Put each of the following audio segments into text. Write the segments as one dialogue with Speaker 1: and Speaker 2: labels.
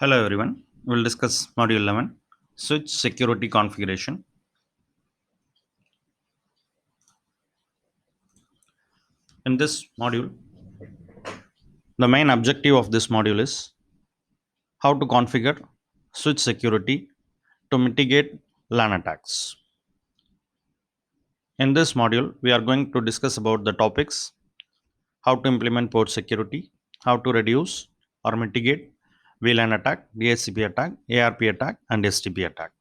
Speaker 1: Hello everyone. We'll discuss module 11, switch security configuration. In this module, the main objective of this module is how to configure switch security to mitigate LAN attacks. In this module, we are going to discuss about the topics: how to implement port security, how to reduce or mitigate VLAN attack, DHCP attack, ARP attack, and STP attack.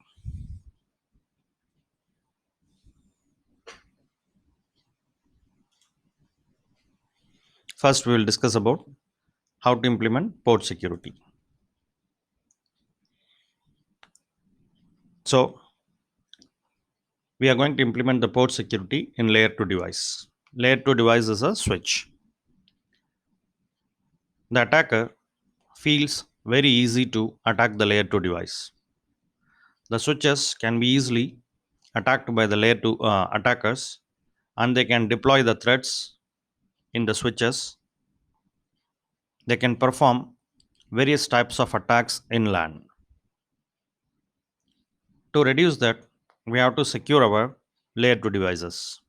Speaker 1: First, we will discuss about how to implement port security. So, we are going to implement the port security in layer 2 device. Layer 2 device is a switch. The attacker feels very easy to attack the layer 2 device. The switches can be easily attacked by the layer 2 attackers, and they can deploy the threats in the switches. They can perform various types of attacks in LAN. To reduce that, we have to secure our layer 2 devices.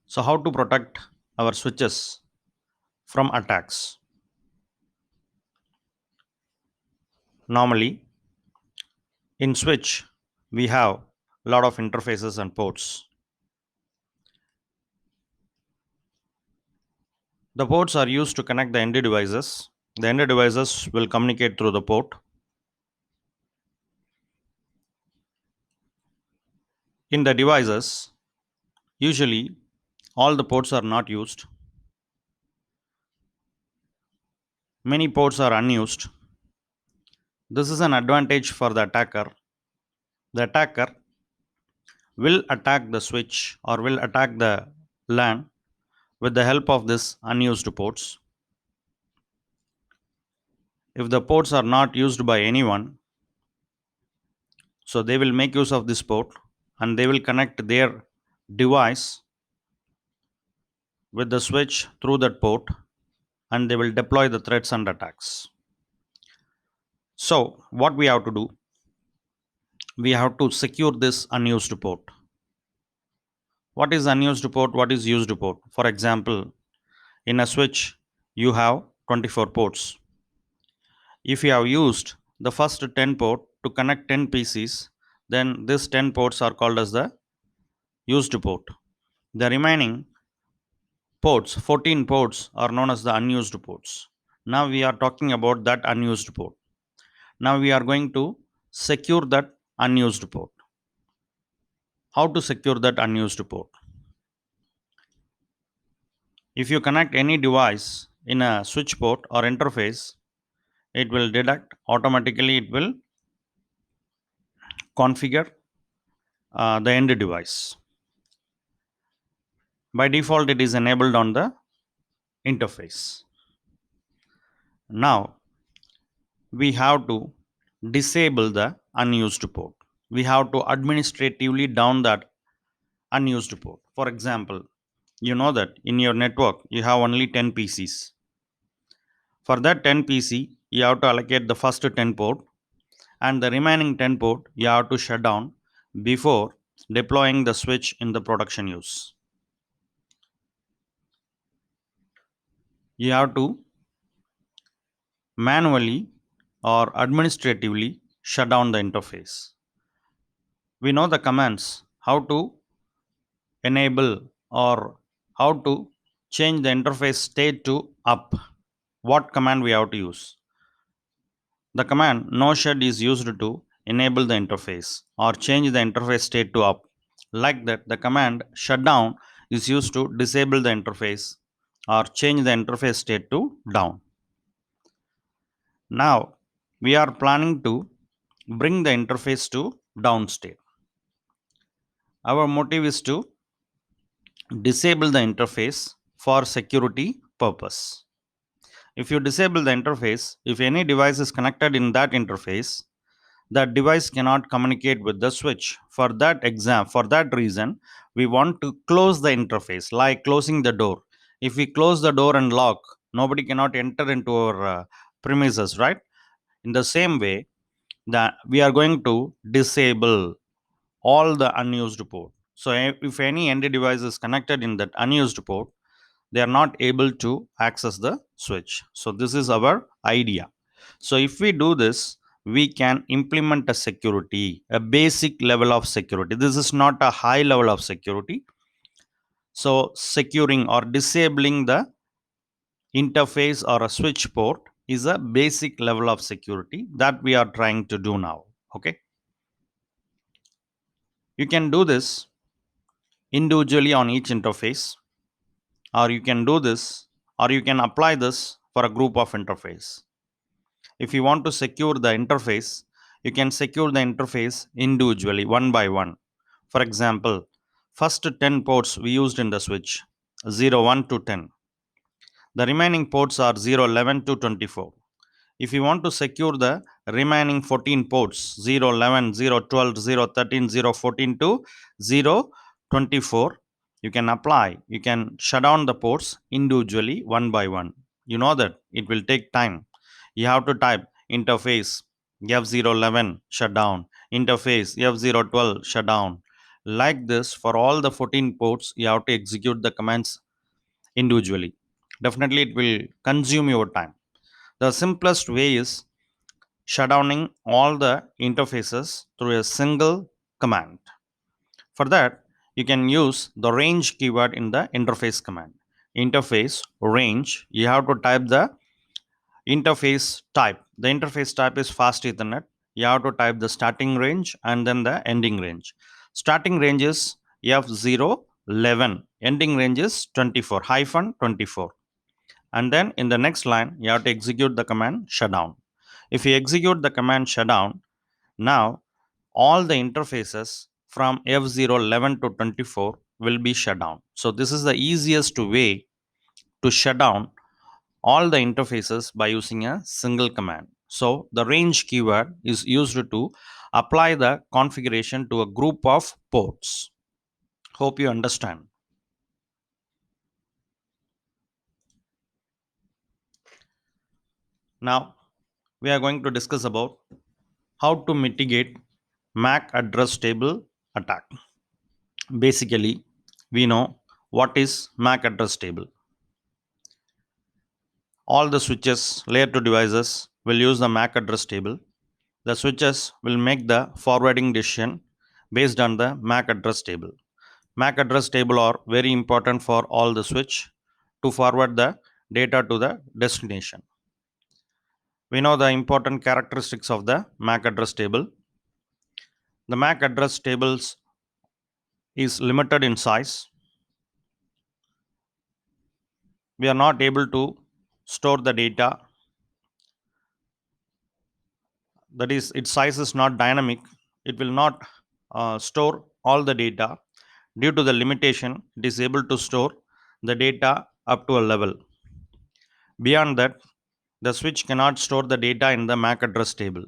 Speaker 1: So, how to protect our switches from attacks? Normally, in switch, we have a lot of interfaces and ports. The ports are used to connect the end devices. The end devices will communicate through the port. In the devices, usually all the ports are not used. Many ports are unused. This is an advantage for the attacker. The attacker will attack the switch or will attack the LAN with the help of this unused ports. If the ports are not used by anyone, so they will make use of this port and they will connect their device with the switch through that port, and they will deploy the threats and attacks. So what we have to do, we have to secure this unused port. What is unused port? What is used port? For example, in a switch you have 24 ports. If you have used the first 10 port to connect 10 PCs, then these 10 ports are called as the used port. The remaining ports, 14 ports, are known as the unused ports. Now we are talking about that unused port. Now we are going to secure that unused port. How to secure that unused port? If you connect any device in a switch port or interface, it will detect automatically, it will configure the end device. By default, it is enabled on the interface. Now we have to disable the unused port. We have to administratively down that unused port. For example, you know that in your network you have only 10 PCs. For that 10 PC, you have to allocate the first 10 port, and the remaining 10 port you have to shut down before deploying the switch in the production use. You have to manually or administratively shut down the interface. We know the commands how to enable or how to change the interface state to up. What command we have to use? The command no shut is used to enable the interface or change the interface state to up. Like that, the command shutdown is used to disable the interface or change the interface state to down. Now we are planning to bring the interface to down state. Our motive is to disable the interface for security purpose. If you disable the interface, if any device is connected in that interface, that device cannot communicate with the switch. For that reason, we want to close the interface, like closing the door. If we close the door and lock, Nobody cannot enter into our premises, right? In the same way, that we are going to disable all the unused port. So if any ND device is connected in that unused port, they are not able to access the switch. So this is our idea. So if we do this, we can implement a security, a basic level of security. This is not a high level of security. So securing or disabling the interface or a switch port is a basic level of security that we are trying to do now. Okay, you can do this individually on each interface, or you can do this, or you can apply this for a group of interface. If you want to secure the interface, you can secure the interface individually, one by one. For example, first 10 ports we used in the switch, 0, 1 to 10. The remaining ports are 0, 11 to 24. If you want to secure the remaining 14 ports, 0, 11, 0, 12, 0, 13, 0, 14 to 0, 24, you can shut down the ports individually one by one. You know that it will take time. You have to type interface F011 shut down, interface F012 shut down. Like this, for all the 14 ports, you have to execute the commands individually. Definitely, it will consume your time. The simplest way is shutdowning all the interfaces through a single command. For that, you can use the range keyword in the interface command. Interface range, you have to type the interface type. The interface type is fast Ethernet. You have to type the starting range and then the ending range. Starting range is F011. Ending range is 24 hyphen 24. And then in the next line, you have to execute the command shutdown. If you execute the command shutdown, now all the interfaces from F011 to 24 will be shut down. So this is the easiest way to shut down all the interfaces by using a single command. So the range keyword is used to apply the configuration to a group of ports. Hope you understand. Now we are going to discuss about how to mitigate MAC address table attack. Basically, we know what is MAC address table. All the switches, layer 2 devices will use the MAC address table. The switches will make the forwarding decision based on the MAC address table. MAC address table are very important for all the switch to forward the data to the destination. We know the important characteristics of the MAC address table. The MAC address tables is limited in size. We are not able to store the data, that is its size is not dynamic. It will not store all the data. Due to the limitation, it is able to store the data up to a level. Beyond that, the switch cannot store the data in the MAC address table.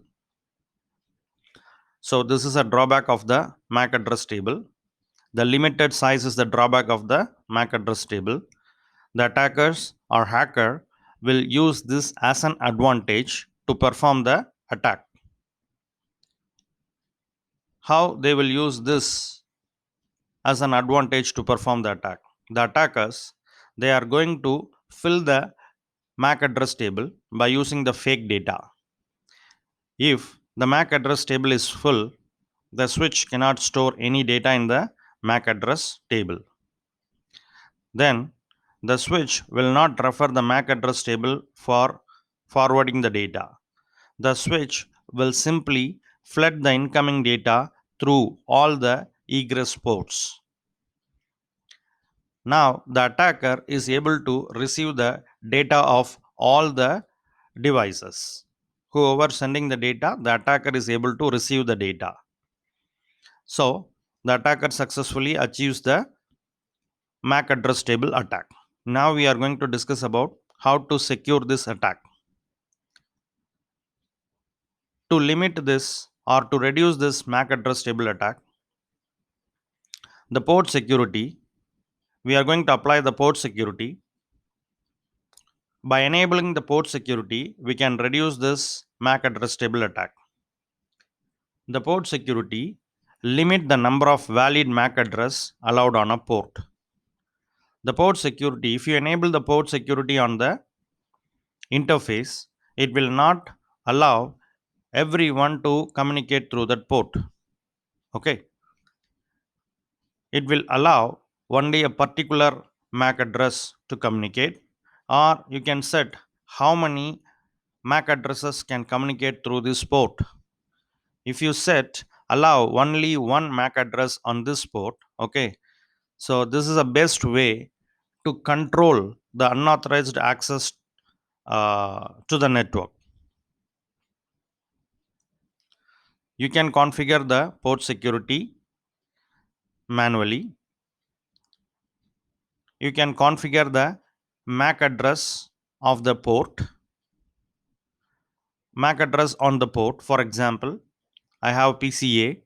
Speaker 1: So this is a drawback of the MAC address table. The limited size is the drawback of the MAC address table. The attackers or hacker will use this as an advantage to perform the attack. How they will use this as an advantage to perform the attack? The attackers, they are going to fill the MAC address table by using the fake data. If the MAC address table is full, the switch cannot store any data in the MAC address table. Then the switch will not refer the MAC address table for forwarding the data. The switch will simply flood the incoming data through all the egress ports. Now the attacker is able to receive the data of all the devices. Whoever sending the data, the attacker is able to receive the data. So the attacker successfully achieves the MAC address table attack. Now we are going to discuss about how to secure this attack. To limit this or to reduce this MAC address table attack, the port security, we are going to apply the port security. By enabling the port security, we can reduce this MAC address table attack. The port security limit the number of valid MAC address allowed on a port. The port security, if you enable the port security on the interface, it will not allow everyone to communicate through that port. Okay, it will allow only a particular MAC address to communicate, or you can set how many MAC addresses can communicate through this port. If you set allow only one MAC address on this port, okay, so this is the best way to control the unauthorized access to the network. You can configure the port security manually. You can configure the MAC address of the port, MAC address on the port. For example, I have PCA.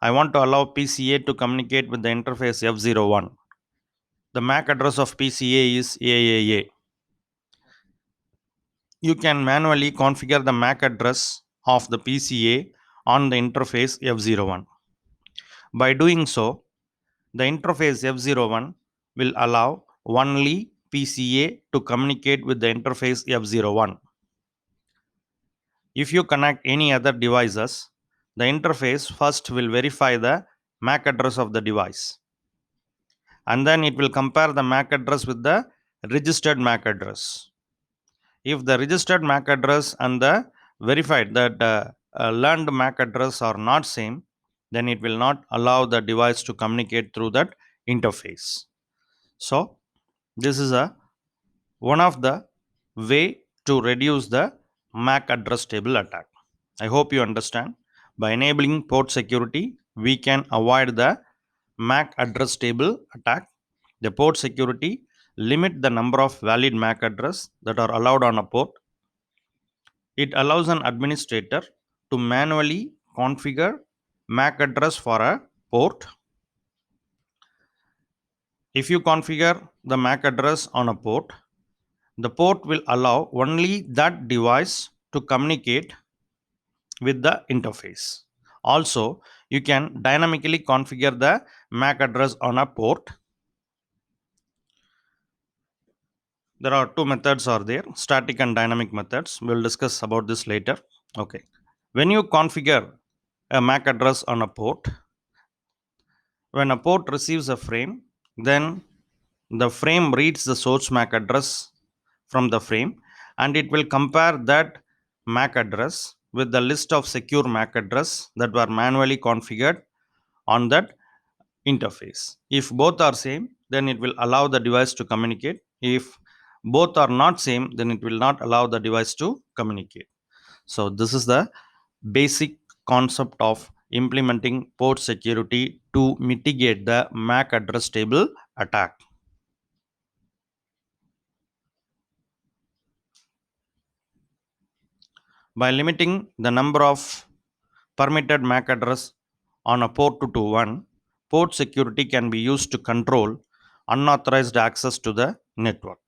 Speaker 1: I want to allow PCA to communicate with the interface F01. The MAC address of PCA is AAA. You can manually configure the MAC address of the PCA on the interface F01. By doing so, the interface F01 will allow only PCA to communicate with the interface F01. If you connect any other devices, the interface first will verify the MAC address of the device, and then it will compare the MAC address with the registered MAC address. If the registered MAC address and the verified that learned MAC address are not same, then it will not allow the device to communicate through that interface. So this is a one of the way to reduce the MAC address table attack. I hope you understand. By enabling port security, we can avoid the MAC address table attack. The port security limit the number of valid MAC address that are allowed on a port. It allows an administrator to manually configure MAC address for a port. If you configure the MAC address on a port, the port will allow only that device to communicate with the interface. Also, you can dynamically configure the MAC address on a port. There are two methods are there, static and dynamic methods. We'll discuss about this later. Okay. When you configure a MAC address on a port, when a port receives a frame, then the frame reads the source MAC address from the frame, and it will compare that MAC address with the list of secure MAC address that were manually configured on that interface. If both are same, then it will allow the device to communicate. If both are not same, then it will not allow the device to communicate. So this is the basic concept of implementing port security to mitigate the MAC address table attack. By limiting the number of permitted MAC address on a port 221, port security can be used to control unauthorized access to the network.